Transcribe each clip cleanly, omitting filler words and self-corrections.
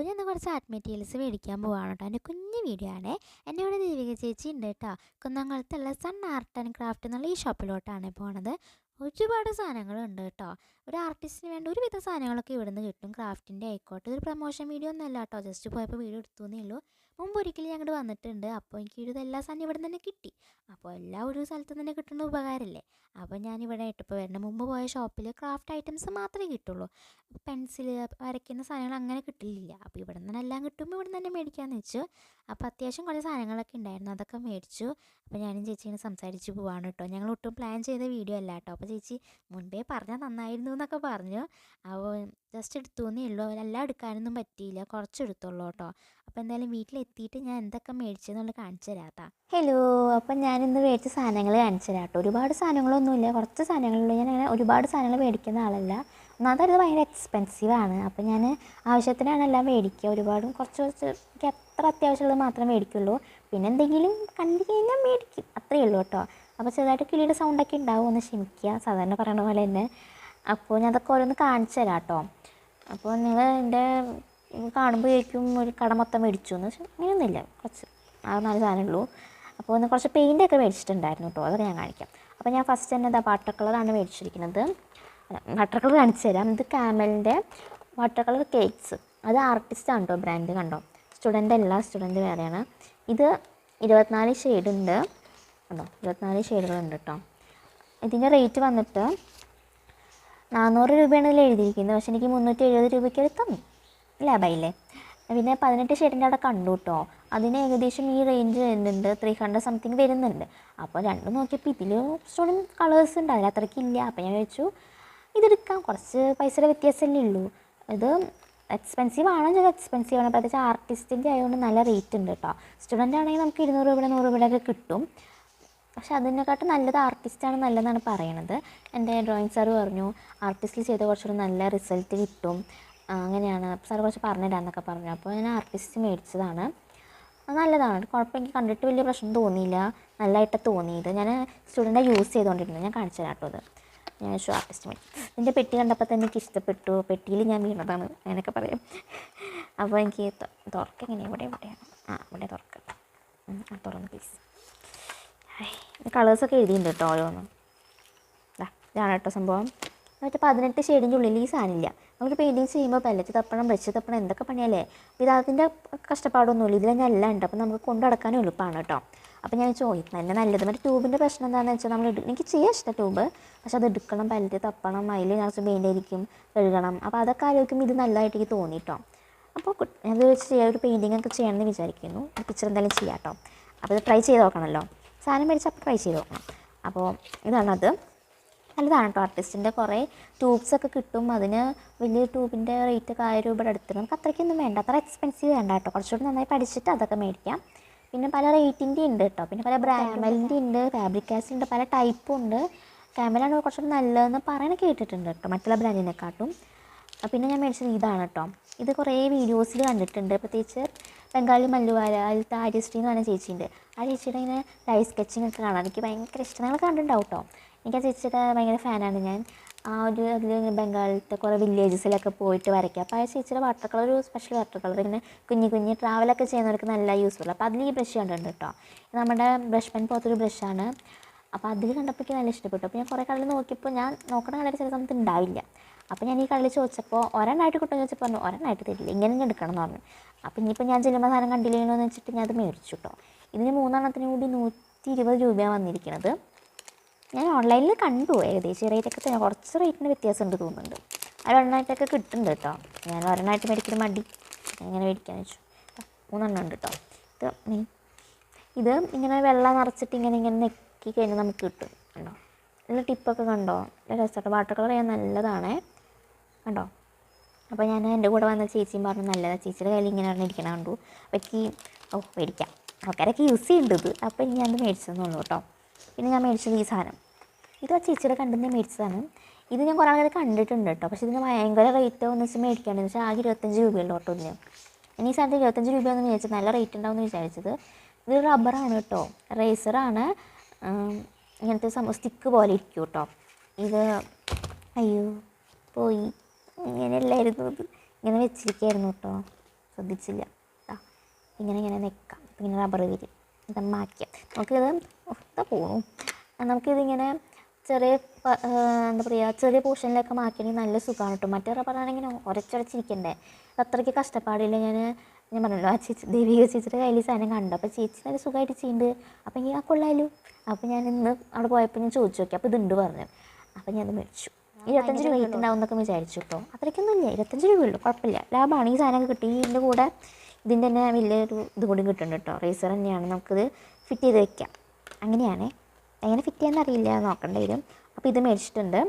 ഞാൻ ഇന്ന് കുറച്ച് ആർട്ട് മെറ്റീരിയൽസ് മേടിക്കാൻ പോവാണ് കേട്ടോ. എൻ്റെ കുഞ്ഞു വീഡിയോ ആണേ. എൻ്റെ ഇവിടെ ദേവിക ചേച്ചി ഉണ്ട് കേട്ടോ. കുന്നംകുളത്തുള്ള സൺ ആർട്ട് ആൻഡ് ക്രാഫ്റ്റ് എന്നുള്ള ഈ ഷോപ്പിലോട്ടാണ് പോണത്. ഒരുപാട് സാധനങ്ങളുണ്ട് കേട്ടോ. ഒരു ആർട്ടിസ്റ്റിന് വേണ്ട ഒരുവിധ സാധനങ്ങളൊക്കെ ഇവിടുന്ന് കിട്ടും. ക്രാഫ്റ്റിൻ്റെ ആയിക്കോട്ടെ. ഇതൊരു പ്രൊമോഷൻ വീഡിയോ ഒന്നും അല്ല കേട്ടോ. ജസ്റ്റ് പോയപ്പോൾ വീഡിയോ എടുത്തു എന്നേ ഉള്ളൂ. മുമ്പ് ഒരിക്കലും ഞങ്ങൾ വന്നിട്ടുണ്ട്. അപ്പോൾ എനിക്ക് ഒരു എല്ലാ സാധനം ഇവിടെ തന്നെ കിട്ടി. അപ്പോൾ എല്ലാം ഒരു സ്ഥലത്ത് തന്നെ കിട്ടുന്ന ഉപകാരമല്ലേ. അപ്പോൾ ഞാനിവിടെ ഇപ്പോൾ വരുന്ന മുമ്പ് പോയ ഷോപ്പിൽ ക്രാഫ്റ്റ് ഐറ്റംസ് മാത്രമേ കിട്ടുള്ളൂ. പെൻസിൽ വരയ്ക്കുന്ന സാധനങ്ങൾ അങ്ങനെ കിട്ടില്ല. അപ്പോൾ ഇവിടെ നിന്ന് എല്ലാം കിട്ടുമ്പോൾ ഇവിടെ നിന്ന് തന്നെ മേടിക്കാമെന്ന് വെച്ചു. അപ്പോൾ അത്യാവശ്യം കുറേ സാധനങ്ങളൊക്കെ ഉണ്ടായിരുന്നു, അതൊക്കെ മേടിച്ചു. അപ്പോൾ ഞാനും ചേച്ചീനെ സംസാരിച്ച് പോവാണ് കേട്ടോ. ഞങ്ങൾ ഒട്ടും പ്ലാൻ ചെയ്ത വീഡിയോ അല്ല കേട്ടോ. അപ്പോൾ ചേച്ചി മുൻപേ പറഞ്ഞാൽ നന്നായിരുന്നു എന്നൊക്കെ പറഞ്ഞു. അപ്പോൾ ജസ്റ്റ് എടുത്തു എന്നേ ഉള്ളൂ. എല്ലാം എടുക്കാനൊന്നും പറ്റിയില്ല, കുറച്ച് എടുത്തുള്ളൂ കേട്ടോ. അപ്പോൾ എന്തായാലും വീട്ടിലെത്തിയിട്ട് ഞാൻ എന്തൊക്കെ മേടിച്ചതെന്നുള്ളത് കാണിച്ചു തരാം കേട്ടോ. ഹലോ, അപ്പം ഞാനിന്ന് മേടിച്ച സാധനങ്ങൾ കാണിച്ചു തരാം കേട്ടോ. ഒരുപാട് സാധനങ്ങളൊന്നുമില്ല, കുറച്ച് സാധനങ്ങളുള്ളൂ. ഞാൻ അങ്ങനെ ഒരുപാട് സാധനങ്ങൾ മേടിക്കുന്ന ആളല്ല. ഒന്നാമത് ഭയങ്കര എക്സ്പെൻസീവാണ്. അപ്പോൾ ഞാൻ ആവശ്യത്തിനാണ് എല്ലാം മേടിക്കുക. ഒരുപാടും കുറച്ച് എനിക്ക് എത്ര അത്യാവശ്യമുള്ളത് മാത്രമേ മേടിക്കുള്ളൂ. പിന്നെ എന്തെങ്കിലും കണ്ടു കഴിഞ്ഞാൽ മേടിക്കും, അത്രയേ ഉള്ളൂ കേട്ടോ. അപ്പോൾ ചെറുതായിട്ട് കിളിയുടെ സൗണ്ടൊക്കെ ഉണ്ടാവും, ഒന്ന് ക്ഷമിക്കുക, സാധാരണ പറയണ പോലെ തന്നെ. അപ്പോൾ ഞാൻ അതൊക്കെ ഓരോന്ന് കാണിച്ചു തരാം കേട്ടോ. അപ്പോൾ നിങ്ങൾ എൻ്റെ കാണുമ്പോൾ ചോദിക്കും ഒരു കട മൊത്തം മേടിച്ചു എന്ന്. പക്ഷേ അങ്ങനെയൊന്നുമില്ല, കുറച്ച് ആ 4 സാധനമുള്ളൂ. അപ്പോൾ ഒന്ന് കുറച്ച് പെയിൻ്റൊക്കെ മേടിച്ചിട്ടുണ്ടായിരുന്നു കേട്ടോ, അതൊക്കെ ഞാൻ കാണിക്കാം. അപ്പോൾ ഞാൻ ഫസ്റ്റ് തന്നെ വാട്ടർ കളറാണ് മേടിച്ചിരിക്കുന്നത്. വാട്ടർ കളർ കാണിച്ചു തരാം. ഇത് കാമലിൻ്റെ വാട്ടർ കളർ കേക്ക്സ്. അത് ആർട്ടിസ്റ്റാണ് കേട്ടോ ബ്രാൻഡ്, കണ്ടോ. സ്റ്റുഡൻ്റ് അല്ല, സ്റ്റുഡൻറ്റ് വേറെയാണ്. ഇത് 24 ഷെയ്ഡ് ഉണ്ട് കണ്ടോ, 24 ഷെയ്ഡുകളുണ്ട് കേട്ടോ. ഇതിൻ്റെ റേറ്റ് വന്നിട്ട് 400 രൂപയാണ് ഇതിൽ എഴുതിയിരിക്കുന്നത്. പക്ഷേ എനിക്ക് 370 രൂപയ്ക്ക് അത് തന്നു, ലാഭായില്ലേ. പിന്നെ 18 ഷെയ്ഡിൻ്റെ അവിടെ കണ്ടു കേട്ടോ. അതിന് ഏകദേശം ഈ റേഞ്ച് വരുന്നുണ്ട്, 300 സംതിങ് വരുന്നുണ്ട്. അപ്പോൾ രണ്ടും നോക്കിയപ്പോൾ ഇതിൽ സ്റ്റുഡൻറ്റ് കളേഴ്സ് ഉണ്ട്, അതിൽ അത്രയ്ക്കില്ല. അപ്പോൾ ഞാൻ വെച്ചു ഇതെടുക്കാം, കുറച്ച് പൈസയുടെ വ്യത്യാസമല്ലേ ഉള്ളൂ. ഇത് എക്സ്പെൻസീവ് ആണോ ചോദിച്ചാൽ എക്സ്പെൻസീവ് ആണ്. പ്രത്യേകിച്ച് ആർട്ടിസ്റ്റിൻ്റെ ആയതുകൊണ്ട് നല്ല റേറ്റ് ഉണ്ട് കേട്ടോ. സ്റ്റുഡൻ്റ് ആണെങ്കിൽ നമുക്ക് 200 രൂപയുടെ 100 രൂപയുടെയൊക്കെ കിട്ടും. പക്ഷെ അതിനെക്കാട്ടും നല്ലത് ആർട്ടിസ്റ്റാണ് നല്ലതെന്നാണ് പറയണത്. എൻ്റെ ഡ്രോയിങ് സാറ് പറഞ്ഞു ആർട്ടിസ്റ്റിൽ ചെയ്ത കുറച്ചുകൂടി നല്ല റിസൾട്ട് കിട്ടും, അങ്ങനെയാണ് സാർ കുറച്ച് പറഞ്ഞുതരാമെന്നൊക്കെ പറഞ്ഞു. അപ്പോൾ ഞാൻ ആർട്ടിസ്റ്റ് മേടിച്ചതാണ്. അത് നല്ലതാണ്, കുഴപ്പം എനിക്ക് കണ്ടിട്ട് വലിയ പ്രശ്നം തോന്നിയില്ല, നല്ലതായിട്ട് തോന്നിയത്. ഞാൻ സ്റ്റുഡൻ്റ് യൂസ് ചെയ്തുകൊണ്ടിരുന്നത്, ഞാൻ കാണിച്ചു തരാം കേട്ടോ. അത് ഞാൻ ആർട്ടിസ്റ്റ് മേടിച്ചു. ഇതിൻ്റെ പെട്ടി കണ്ടപ്പോൾ തന്നെ എനിക്ക് ഇഷ്ടപ്പെട്ടു. പെട്ടിയിൽ ഞാൻ വീണതാണ് അങ്ങനെയൊക്കെ പറയും. അപ്പോൾ എനിക്ക് തുറക്കം എങ്ങനെയാണ്, എവിടെയാണ് ഇവിടെ തുറക്കാം. തുറന്ന് പ്ലീസ്. കളേഴ്സൊക്കെ എഴുതിയിട്ടുണ്ട് കേട്ടോ ഓരോന്നും. ഇതാണ് കേട്ടോ സംഭവം. മറ്റേ 18 ഷെയ്ഡിൻ്റെ ഉള്ളിൽ ഈ സാധനമില്ല. നമുക്ക് പെയിൻറ്റിങ് ചെയ്യുമ്പോൾ പല്ലറ്റ് തപ്പണം, ബ്രഷ് തപ്പണം, എന്തൊക്കെ പണിയല്ലേ. ഇത് അതിൻ്റെ കഷ്ടപ്പാടൊന്നുമില്ല, ഇതിൽ തന്നെ എല്ലാം ഉണ്ട്. അപ്പോൾ നമുക്ക് കൊണ്ട് നടക്കാനും എളുപ്പമാണ് കേട്ടോ. അപ്പോൾ ഞാൻ ചോദിക്കണം എന്നെ നല്ലത്. മറ്റേ ട്യൂബിൻ്റെ പ്രശ്നം എന്താണെന്ന് വെച്ചാൽ നമ്മൾ എനിക്ക് ചെയ്യാൻ ഇഷ്ടം ട്യൂബ്, പക്ഷെ അത് എടുക്കണം, പല്ലറ്റ് തപ്പണം, അതിൽ കുറച്ച് പെയിൻ്റായിരിക്കും, കഴുകണം. അപ്പോൾ അതൊക്കെ ആലോചിക്കുമ്പോൾ ഇത് നല്ലതായിട്ട് എനിക്ക് തോന്നി കേട്ടോ. അപ്പോൾ അത് വെച്ച് ചെയ്യാൻ ഒരു പെയിൻറ്റിങ് ഒക്കെ ചെയ്യണമെന്ന് വിചാരിക്കുന്നു. പിക്ചർ എന്തായാലും ചെയ്യാം കേട്ടോ. അപ്പോൾ ഇത് ട്രൈ ചെയ്ത് നോക്കണമല്ലോ, സാധനം മേടിച്ച് അപ്പോൾ ട്രൈ ചെയ്ത് നോക്കണം. അപ്പോൾ ഇതാണത്, നല്ലതാണ് കേട്ടോ. ആർട്ടിസ്റ്റിൻ്റെ കുറേ ട്യൂബ്സൊക്കെ കിട്ടും. അതിന് വലിയ ട്യൂബിൻ്റെ റേറ്റൊക്കെ 1000 രൂപയുടെ അടുത്ത്. നമുക്ക് അത്രയ്ക്കൊന്നും വേണ്ട, അത്ര എക്സ്പെൻസീവ് വേണ്ട കേട്ടോ. കുറച്ചുകൂടി നന്നായി പഠിച്ചിട്ട് അതൊക്കെ മേടിക്കാം. പിന്നെ പല റേറ്റിൻ്റെ ഉണ്ട് കേട്ടോ. പിന്നെ പല ക്യാമലിൻ്റെ ഉണ്ട്, ഫാബ്രിക്കാസിൻ്റെ ഉണ്ട്, പല ടൈപ്പും ഉണ്ട്. ക്യാമലാണ് കുറച്ചുകൂടി നല്ലതെന്ന് പറയണ കേട്ടിട്ടുണ്ട് കേട്ടോ, മറ്റുള്ള ബ്രാൻഡിനെക്കാട്ടും. പിന്നെ ഞാൻ മേടിച്ചത് ഇതാണ് കേട്ടോ. ഇത് കുറേ വീഡിയോസിൽ കണ്ടിട്ടുണ്ട്, പ്രത്യേകിച്ച് ബംഗാളി മല്ലുവാര അതിലത്തെ ആര്യശ്രീ എന്ന് പറഞ്ഞ ചേച്ചിയുണ്ട്. ആ ചേച്ചിയുടെ ഇങ്ങനെ ലൈവ് സ്കെച്ചിങ് ഒക്കെ കാണാൻ എനിക്ക് ഭയങ്കര ഇഷ്ടം. നിങ്ങൾ കണ്ടിട്ടുണ്ടാവും കേട്ടോ. എനിക്ക് ആ ചേച്ചിയുടെ ഭയങ്കര ഫാനാണ് ഞാൻ. ആ ഒരു അതിൽ ബംഗാളിലത്തെ കുറേ വില്ലേജസിലൊക്കെ പോയിട്ട് വരയ്ക്കുക. അപ്പോൾ ആ ചേച്ചിയുടെ വാട്ടർ കളർ, ഒരു സ്പെഷ്യൽ വാട്ടർ കളർ, ഇങ്ങനെ കുഞ്ഞ് ട്രാവലൊക്കെ ചെയ്യുന്നവർക്ക് നല്ല യൂസ്ഫുൾ. അപ്പോൾ അതിൽ ഈ ബ്രഷ് കണ്ടിട്ടുണ്ട് കേട്ടോ. ഇത് നമ്മുടെ ബ്രഷ് പെൻ പോലത്തൊരു ബ്രഷാണ്. അപ്പോൾ അതിൽ കണ്ടപ്പോൾ എനിക്ക് നല്ല ഇഷ്ടപ്പെട്ടു. അപ്പോൾ ഞാൻ കുറേ കടലിൽ നോക്കിയപ്പോൾ ഞാൻ നോക്കണ കടയിൽ ചില സമയത്ത് ഉണ്ടാവില്ല. അപ്പോൾ ഞാൻ ഈ കടയിൽ ചോദിച്ചപ്പോൾ ഒരെണ്ണമായിട്ട് കിട്ടുമെന്ന് ചോദിച്ചപ്പോൾ പറഞ്ഞു ഒരെണ്ണമായിട്ട് തരില്ല, ഇങ്ങനെ തന്നെ എടുക്കണം എന്ന് പറഞ്ഞു. അപ്പോൾ ഇനിയിപ്പോൾ ഞാൻ ചെല്ലുമ്പോൾ സാധനം കണ്ടില്ലെന്നോ എന്ന് വെച്ചിട്ട് ഞാൻ അത് മേടിച്ചു കേട്ടോ. ഇതിന് 3 എണ്ണത്തിന് കൂടി 120 രൂപയാണ് വന്നിരിക്കുന്നത്. ഞാൻ ഓൺലൈനിൽ കണ്ടു, ഏകദേശം റേറ്റൊക്കെ തന്നെ കുറച്ച് റേറ്റിന് വ്യത്യാസമുണ്ട് തോന്നുന്നുണ്ട്. ഒരെണ്ണമായിട്ടൊക്കെ കിട്ടുന്നുണ്ട് കേട്ടോ. ഞാൻ ഒരെണ്ണമായിട്ട് മേടിക്കുന്ന മടി, ഇങ്ങനെ മേടിക്കാന്ന് വെച്ചു. 3 എണ്ണം ഉണ്ട് കേട്ടോ. ഇത് ഇങ്ങനെ വെള്ളം നിറച്ചിട്ട് ഇങ്ങനെ നെക്കി കഴിഞ്ഞാൽ നമുക്ക് കിട്ടും കണ്ടോ. ഇതിൽ ടിപ്പൊക്കെ കണ്ടോ, നല്ല രസമായിട്ട്. വാട്ടർ കളർ ചെയ്യാൻ നല്ലതാണേ കണ്ടോ. അപ്പോൾ ഞാൻ എൻ്റെ കൂടെ വന്ന ചേച്ചിയും പറഞ്ഞു നല്ലതാണ്, ചേച്ചിയുടെ കയ്യിൽ ഇങ്ങനെ ഇരിക്കണം കണ്ടു. അപ്പോൾ മേടിക്കാം, ആൾക്കാരൊക്കെ യൂസ് ചെയ്യേണ്ടത്. അപ്പോൾ ഇനി ഞാനത് മേടിച്ചതെന്നുള്ളൂ കേട്ടോ. പിന്നെ ഞാൻ മേടിച്ചത് ഈ സാധനം, ഇത് ആ ചേച്ചിയുടെ കണ്ടുതന്നെ മേടിച്ചതാണ്. ഇത് ഞാൻ കുറേ ആൾക്കാർ കണ്ടിട്ടുണ്ട് കേട്ടോ. പക്ഷേ ഇതിന് ഭയങ്കര റേറ്റ് എന്ന് വെച്ചാൽ മേടിക്കാണെന്ന് വെച്ചാൽ ആകെ 25 രൂപയുള്ളൂ കേട്ടോ ഇതിന്. ഇനി ഈ സാധനത്തിൽ 25 രൂപയാണെന്ന് വിചാരിച്ചത്, നല്ല റേറ്റ് ഉണ്ടാവുമെന്ന് വിചാരിച്ചത്. ഇത് റബ്ബറാണ് കേട്ടോ, റേസറാണ്. ഇങ്ങനത്തെ സ്റ്റിക്ക് പോലെ ഇരിക്കും കേട്ടോ. ഇത് അയ്യോ പോയി, ഇങ്ങനെയല്ലായിരുന്നു, ഇത് ഇങ്ങനെ വെച്ചിരിക്കുകയായിരുന്നു കേട്ടോ. ശ്രദ്ധിച്ചില്ല. ഇങ്ങനെ ഇങ്ങനെ നിൽക്കാം, ഇങ്ങനെ റബ്ബർ വരും, ഇത് മാറ്റാം. നമുക്കിത് ഒത്ത പോണു. നമുക്കിതിങ്ങനെ ചെറിയ എന്താ പറയുക, ചെറിയ പോർഷനിലൊക്കെ മാറ്റണമെങ്കിൽ നല്ല സുഖമാണ് കേട്ടോ. മറ്റേ റബ്ബറാണെങ്കിൽ ഉരച്ചുരച്ചിരിക്കണ്ടേ, അത്രയ്ക്ക് കഷ്ടപ്പാടില്ല. ഞാൻ പറഞ്ഞല്ലോ, ആ ചേച്ചി ദേവിക ചേച്ചിയുടെ കയ്യിൽ സാധനം കണ്ടു. അപ്പോൾ ചേച്ചി നല്ല സുഖമായിട്ട് ചെയ്യുന്നുണ്ട്. അപ്പോൾ എനിക്ക് ആ കൊള്ളാമല്ലോ. അപ്പോൾ ഞാൻ ഇന്ന് അവിടെ പോയപ്പോൾ ഞാൻ ചോദിച്ചു നോക്കി, അപ്പോൾ ഇതുണ്ട് പറഞ്ഞു. അപ്പോൾ ഞാനത് മേടിച്ചു. 25 രൂപ വെയിറ്റ് ഉണ്ടാവും എന്നൊക്കെ വിചാരിച്ചു കേട്ടോ. അത്രയ്ക്കൊന്നും ഇല്ല, 25 രൂപയുള്ളൂ, കുഴപ്പമില്ല, ലാഭമാണ്. ഈ സാധനമൊക്കെ കിട്ടി. ഇതിൻ്റെ കൂടെ ഇതിൻ്റെ തന്നെ വലിയൊരു ഇത് കൂടി കിട്ടുന്നുണ്ട് കേട്ടോ. റേസർ തന്നെയാണ്, നമുക്കിത് ഫിറ്റ് ചെയ്ത് വയ്ക്കാം. അങ്ങനെയാണ്. എങ്ങനെ ഫിറ്റ് ചെയ്യാൻ അറിയില്ല, നോക്കേണ്ടി വരും. അപ്പോൾ ഇത് മേടിച്ചിട്ടുണ്ട്.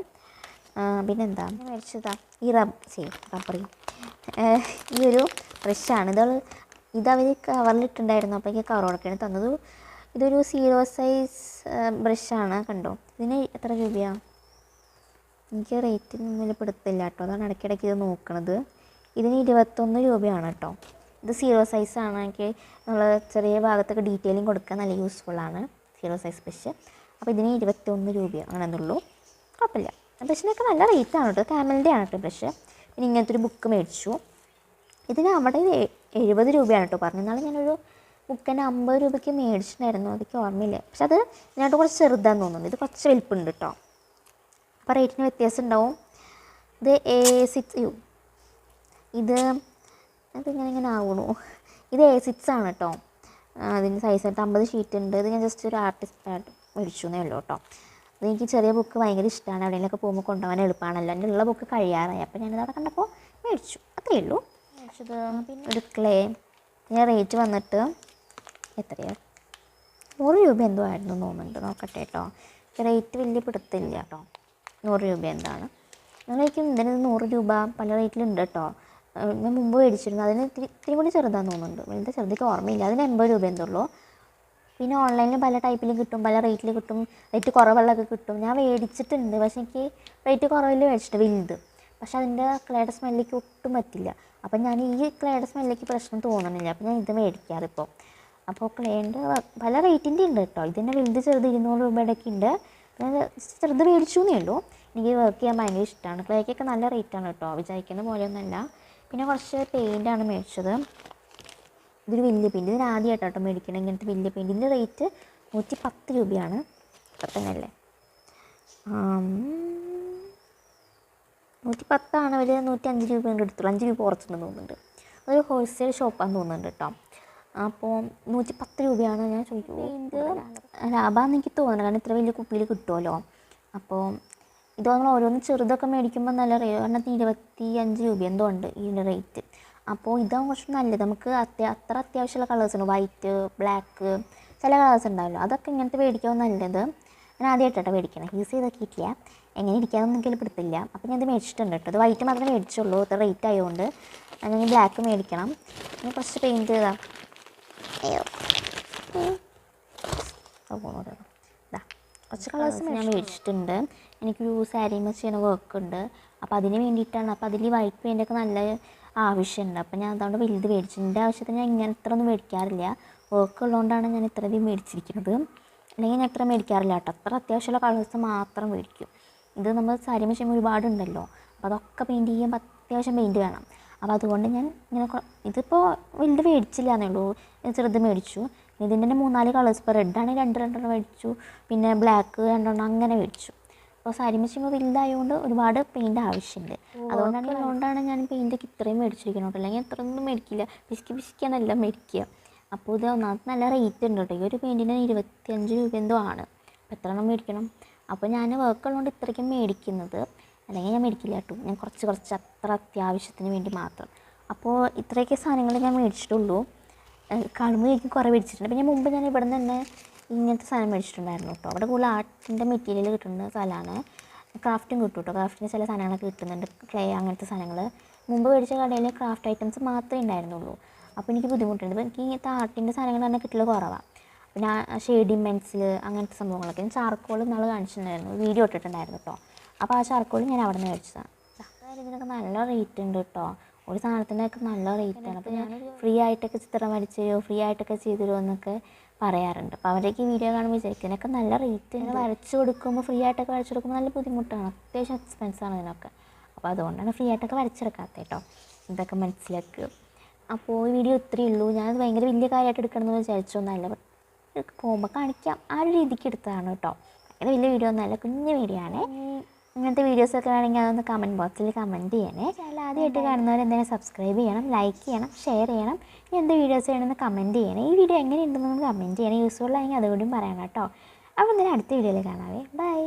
പിന്നെന്താ മേടിച്ചതാ, ഈ റബ്ബറി ഈ ഒരു ബ്രഷാണ്. ഇതവർ കവറിലിട്ടുണ്ടായിരുന്നു, അപ്പോൾ എനിക്ക് കവർ കൊടുക്കുകയാണ് തന്നത്. ഇതൊരു 0 സൈസ് ബ്രഷാണ്, കണ്ടോ. ഇതിന് എത്ര രൂപയാണ്? എനിക്ക് റേറ്റിനൊന്നും പിടുത്തില്ല കേട്ടോ, അതാണ് ഇടയ്ക്കിടയ്ക്ക് ഇത് നോക്കണത്. ഇതിന് 21 രൂപയാണ് കേട്ടോ. ഇത് 0 സൈസാണ്. എനിക്ക് നമ്മൾ ചെറിയ ഭാഗത്തൊക്കെ ഡീറ്റെയിലിംഗ് കൊടുക്കാൻ നല്ല യൂസ്ഫുള്ളാണ് 0 സൈസ് ബ്രഷ്. അപ്പോൾ ഇതിന് 21 രൂപയാണ് അങ്ങനെയെന്നുള്ളൂ, കുഴപ്പമില്ല. ബ്രഷിനൊക്കെ നല്ല റേറ്റാണ് കേട്ടോ. ക്യാമലിൻ്റെ ആണ് കേട്ടോ ബ്രഷ്. പിന്നെ ഇങ്ങനത്തെ ഒരു ബുക്ക് മേടിച്ചു. ഇതിന് അവിടെ 70 രൂപയാണ് കേട്ടോ പറഞ്ഞത്. എന്നാലും ഞാനൊരു ബുക്ക് തന്നെ 50 രൂപയ്ക്ക് മേടിച്ചിട്ടുണ്ടായിരുന്നു, അതൊക്കെ ഓർമ്മയില്ല. പക്ഷെ അത് ഇതിനായിട്ട് കുറച്ച് ചെറുതാന്ന് തോന്നുന്നു. ഇത് കുറച്ച് വലിപ്പമുണ്ട് കേട്ടോ, അപ്പോൾ റേറ്റിന് വ്യത്യാസം ഉണ്ടാവും. ഇത് A6 അതിങ്ങനെ ആവണു. ഇത് A6 ആണ് കേട്ടോ. അതിൻ്റെ സൈസായിട്ട് 50 ഷീറ്റ് ഉണ്ട്. ഇത് ഞാൻ ജസ്റ്റ് ഒരു ആർട്ടിസ്റ്റായിട്ട് മേടിച്ചു എന്നേ ഉള്ളൂ കേട്ടോ. അതെനിക്ക് ചെറിയ ബുക്ക് ഭയങ്കര ഇഷ്ടമാണ്, എവിടെയെങ്കിലൊക്കെ പോകുമ്പോൾ കൊണ്ടുപോകാൻ എളുപ്പമാണല്ലോ. എൻ്റെ ഉള്ള ബുക്ക് കഴിയാറായി, അപ്പോൾ ഞാനിത് അവിടെ കണ്ടപ്പോൾ മേടിച്ചു, അത്രയേ ഉള്ളൂ. മേടിച്ചത് പിന്നെ ഒരു ക്ലേ. ഞാൻ റേറ്റ് വന്നിട്ട് എത്രയാണ്, 100 രൂപ എന്തോ ആയിരുന്നു തോന്നുന്നുണ്ട്, നോക്കട്ടെ കേട്ടോ. റേറ്റ് വലിയ പിടുത്തില്ല കേട്ടോ. 100 രൂപ എന്താണ് നിങ്ങളേക്കും ഇതിന് 100 രൂപ പല റേറ്റിലുണ്ട് കേട്ടോ. ഞാൻ മുമ്പ് മേടിച്ചിരുന്നു, അതിന് ഇത്തിരി കൂടി ചെറുതാന്ന് തോന്നുന്നുണ്ട്, വലുത് ചെറുതൊക്കെ ഓർമ്മയില്ല. അതിന് 80 രൂപ എന്തുള്ളൂ. പിന്നെ ഓൺലൈനിൽ പല ടൈപ്പിലും കിട്ടും, പല റേറ്റിൽ കിട്ടും, റേറ്റ് കുറവുള്ളതൊക്കെ കിട്ടും. ഞാൻ മേടിച്ചിട്ടുണ്ട്, പക്ഷേ എനിക്ക് റേറ്റ് കുറവിൽ മേടിച്ചിട്ട് വലുത്. പക്ഷെ അതിൻ്റെ ക്ലേയുടെ സ്മെല്ലിക്ക് ഒട്ടും പറ്റില്ല. അപ്പം ഞാൻ ഈ ക്ലേയുടെ സ്മെല്ലിക്ക് പ്രശ്നം തോന്നണില്ല, അപ്പോൾ ഞാൻ ഇത് മേടിക്കാറിപ്പോൾ. അപ്പോൾ ക്ലേൻ്റെ പല റേറ്റിൻ്റെ ഉണ്ട് കേട്ടോ. ഇതിൻ്റെ വലുത് ചെറുത് 200 രൂപയുടെയൊക്കെ ഉണ്ട്. ഞാൻ ചെറുത് മേടിച്ചു എന്നേ ഉള്ളൂ. എനിക്ക് വർക്ക് ചെയ്യാൻ ഭയങ്കര ഇഷ്ടമാണ്. ക്ലേക്കൊക്കെ നല്ല റേറ്റാണ് കേട്ടോ, വിചാരിക്കുന്ന പോലെയൊന്നുമല്ല. പിന്നെ കുറച്ച് പെയിൻ്റാണ് മേടിച്ചത്. ഇതൊരു വലിയ പെയിൻറ്റ്, ഇതിന് ആദ്യമായിട്ടോ മേടിക്കണം ഇങ്ങനത്തെ വലിയ പെയിൻറ്റ്. ഇതിൻ്റെ റേറ്റ് 110 രൂപയാണ്. ഇപ്പം തന്നെ അല്ലേ, 110 അവർ 105 രൂപ കൊണ്ട് എടുത്തുള്ളൂ. 5 രൂപ കുറച്ചുണ്ടെന്ന് തോന്നുന്നുണ്ട്. അതൊരു ഹോൾസെയിൽ ഷോപ്പാന്ന് തോന്നുന്നുണ്ട് കേട്ടോ. അപ്പോൾ 110 രൂപയാണ്. ഞാൻ ചോദിക്കും ഇത് ലാഭമാണെന്ന് എനിക്ക് തോന്നുന്നത്, കാരണം ഇത്ര വലിയ കുപ്പിയിൽ കിട്ടുമല്ലോ. അപ്പോൾ ഇത് നമ്മൾ ഓരോന്ന് ചെറുതൊക്കെ മേടിക്കുമ്പോൾ നല്ല എണ്ണത്തിന് 25 രൂപ എന്തോ ഉണ്ട് ഇതിൻ്റെ റേറ്റ്. അപ്പോൾ ഇതാണ് കുറച്ച് നല്ലത്. നമുക്ക് അത്ര അത്യാവശ്യമുള്ള കളേഴ്സുണ്ട്, വൈറ്റ്, ബ്ലാക്ക്, ചില കളേഴ്സ് ഉണ്ടാവല്ലോ, അതൊക്കെ ഇങ്ങനത്തെ മേടിക്കാൻ നല്ലത്. ഞാൻ ആദ്യമായിട്ടോ മേടിക്കണം, യൂസ് ചെയ്തൊക്കെയിട്ടില്ല, എങ്ങനെ ഇരിക്കാമെന്ന് എനിക്കതിൽ പിടുത്തില്ല. അപ്പോൾ ഞാൻ ഇത് മേടിച്ചിട്ടുണ്ട് കേട്ടോ. ഇത് വൈറ്റ് മാത്രമേ മേടിച്ചുള്ളൂ, ഇത്ര റേറ്റ് ആയതുകൊണ്ട്. ഞാൻ ബ്ലാക്ക് മേടിക്കണം. പിന്നെ കുറച്ച് പെയിൻറ്റ് ഇതാ കുറച്ച് കളേഴ്സ് ഞാൻ മേടിച്ചിട്ടുണ്ട്. എനിക്കൊരു സാരി മച്ച് ചെയ്യുന്ന വർക്ക് ഉണ്ട്, അപ്പോൾ അതിന് വേണ്ടിയിട്ടാണ്. അപ്പോൾ അതിൽ വൈറ്റ് പെയിൻ്റൊക്കെ നല്ല ആവശ്യമുണ്ട്. അപ്പോൾ ഞാൻ അതുകൊണ്ട് വലുത് മേടിച്ചു. എൻ്റെ ആവശ്യത്തിന് ഞാൻ ഇങ്ങനെ ഇത്ര ഒന്നും മേടിക്കാറില്ല, വർക്ക് ഉള്ളതുകൊണ്ടാണ് ഞാൻ ഇത്രയധികം മേടിച്ചിരിക്കുന്നത്. അല്ലെങ്കിൽ ഞാൻ ഇത്ര മേടിക്കാറില്ല കേട്ടോ. അത്ര അത്യാവശ്യമുള്ള കളേഴ്സ് മാത്രം മേടിക്കും. ഇത് നമ്മൾ സാരി മച്ച് ചെയ്യുമ്പോൾ ഒരുപാടുണ്ടല്ലോ, അപ്പോൾ അതൊക്കെ പെയിൻറ്റ് ചെയ്യുമ്പോൾ അത്യാവശ്യം പെയിൻറ്റ് വേണം. അപ്പോൾ അതുകൊണ്ട് ഞാൻ ഇങ്ങനെ ഇതിപ്പോൾ വലുത് മേടിച്ചില്ല എന്നേ ഉള്ളൂ, ചെറുത് മേടിച്ചു. ഇതിൻ്റെ തന്നെ 3-4 കളേഴ്സ്, ഇപ്പോൾ റെഡാണെങ്കിൽ 2 മേടിച്ചു, പിന്നെ ബ്ലാക്ക് 2 അങ്ങനെ മേടിച്ചു. അപ്പോൾ സാരി മെഷീൻ വലുതായതുകൊണ്ട് ഒരുപാട് പെയിൻറ്റ് ആവശ്യമുണ്ട്. അതുകൊണ്ടാണ് ഞാൻ പെയിൻറ്റൊക്കെ ഇത്രയും മേടിച്ചിരിക്കുന്നത്. അല്ലെങ്കിൽ ഇത്രയൊന്നും മേടിക്കില്ല, പിശിക്കാനല്ല മേടിക്കുക. അപ്പോൾ ഇത് ഒന്നാമത്തെ നല്ല റേറ്റ് ഉണ്ട് കേട്ടോ. ഈ ഒരു പെയിൻറ്റിന് 25 രൂപ എന്തോ ആണ്. അപ്പോൾ എത്ര എണ്ണം മേടിക്കണം. അപ്പോൾ ഞാൻ വർക്ക് ഉള്ളതുകൊണ്ട് ഇത്രയ്ക്കും മേടിക്കുന്നത്, അല്ലെങ്കിൽ ഞാൻ മേടിക്കില്ല കേട്ടോ. ഞാൻ കുറച്ച് അത്ര അത്യാവശ്യത്തിന് വേണ്ടി മാത്രം. അപ്പോൾ ഇത്രയൊക്കെ സാധനങ്ങൾ ഞാൻ മേടിച്ചിട്ടുള്ളൂ. കാണുമ്പോൾ എനിക്ക് കുറേ മേടിച്ചിട്ടുണ്ട്. പിന്നെ മുമ്പ് ഞാൻ ഇവിടെ നിന്ന് തന്നെ ഇങ്ങനത്തെ സാധനം മേടിച്ചിട്ടുണ്ടായിരുന്നു കേട്ടോ. അവിടെ കൂടുതൽ ആർട്ടിൻ്റെ മെറ്റീരിയൽ കിട്ടുന്ന സ്ഥലമാണ്. ക്രാഫ്റ്റും കിട്ടും കേട്ടോ. ക്രാഫ്റ്റിൻ്റെ ചില സാധനങ്ങളൊക്കെ കിട്ടുന്നുണ്ട്, ക്ലേ അങ്ങനത്തെ സാധനങ്ങൾ. മുമ്പ് മേടിച്ച കടയിൽ ക്രാഫ്റ്റ് ഐറ്റംസ് മാത്രമേ ഉണ്ടായിരുന്നുള്ളൂ. അപ്പോൾ എനിക്ക് ബുദ്ധിമുട്ടുണ്ട്. ഇപ്പോൾ എനിക്ക് ഇങ്ങനത്തെ ആർട്ടിൻ്റെ സാധനങ്ങൾ തന്നെ കിട്ടൽ കുറവാണ്. പിന്നെ ഷെയ്ഡിങ് പെൻസിൽ അങ്ങനത്തെ സംഭവങ്ങളൊക്കെ. ഞാൻ ചാർക്കോൾ നാളെ കാണിച്ചിട്ടുണ്ടായിരുന്നു, വീഡിയോ ഇട്ടിട്ടുണ്ടായിരുന്നു കേട്ടോ. അപ്പോൾ ആ ചാർക്കോൾ ഞാൻ അവിടെ നിന്ന് മേടിച്ചതാണ്. ഇതിനൊക്കെ നല്ല റേറ്റ് ഉണ്ട് കേട്ടോ. ഒരു സാധനത്തിനൊക്കെ നല്ല റേറ്റാണ്. അപ്പോൾ ഞാൻ ഫ്രീ ആയിട്ടൊക്കെ ചിത്രം വരച്ച് തരുമോ, ഫ്രീ ആയിട്ടൊക്കെ ചെയ്തു തരുമോ എന്നൊക്കെ പറയാറുണ്ട്. അപ്പോൾ അവരൊക്കെ ഈ വീഡിയോ കാണുമ്പോൾ വിചാരിക്കുന്നതൊക്കെ നല്ല റേറ്റ് ഉണ്ട്. വരച്ച് കൊടുക്കുമ്പോൾ ഫ്രീ ആയിട്ടൊക്കെ വരച്ച് കൊടുക്കുമ്പോൾ നല്ല ബുദ്ധിമുട്ടാണ്, അത്യാവശ്യം എക്സ്പെൻസാണ് ഇതിനൊക്കെ. അപ്പോൾ അതുകൊണ്ടാണ് ഫ്രീ ആയിട്ടൊക്കെ വരച്ചെടുക്കാത്തത് കേട്ടോ. ഇതൊക്കെ മനസ്സിലാക്കുക. അപ്പോൾ ഈ വീഡിയോ ഇത്രയേ ഉള്ളൂ. ഞാനത് ഭയങ്കര വലിയ കാര്യമായിട്ട് എടുക്കണമെന്ന് വിചാരിച്ചൊന്നുമല്ല, പോകുമ്പോൾ കാണിക്കാം ആ ഒരു രീതിക്ക് എടുത്തതാണ് കേട്ടോ. ഭയങ്കര വലിയ വീഡിയോ ഒന്നുമല്ല, കുഞ്ഞു വീഡിയോ ആണ്. ഇങ്ങനത്തെ വീഡിയോസൊക്കെ വേണമെങ്കിൽ അതൊന്ന് കമൻറ്റ് ബോക്സിൽ കമൻറ്റ് ചെയ്യണേ. ചാനൽ ആദ്യമായിട്ട് കാണുന്നവർ എന്തായാലും സബ്സ്ക്രൈബ് ചെയ്യണം, ലൈക്ക് ചെയ്യണം, ഷെയർ ചെയ്യണം. ഇനി എന്ത് വീഡിയോസ് ചെയ്യണമെന്ന് കമൻറ്റ് ചെയ്യണേ. ഈ വീഡിയോ എങ്ങനെയുണ്ടെന്ന് കമൻറ്റ് ചെയ്യണേ. യൂസ്ഫുൾ ആയെങ്കിൽ അതുകൂടിയും പറയണം കേട്ടോ. അപ്പോൾ എന്തായാലും അടുത്ത വീഡിയോയിൽ കാണാവേ. ബൈ.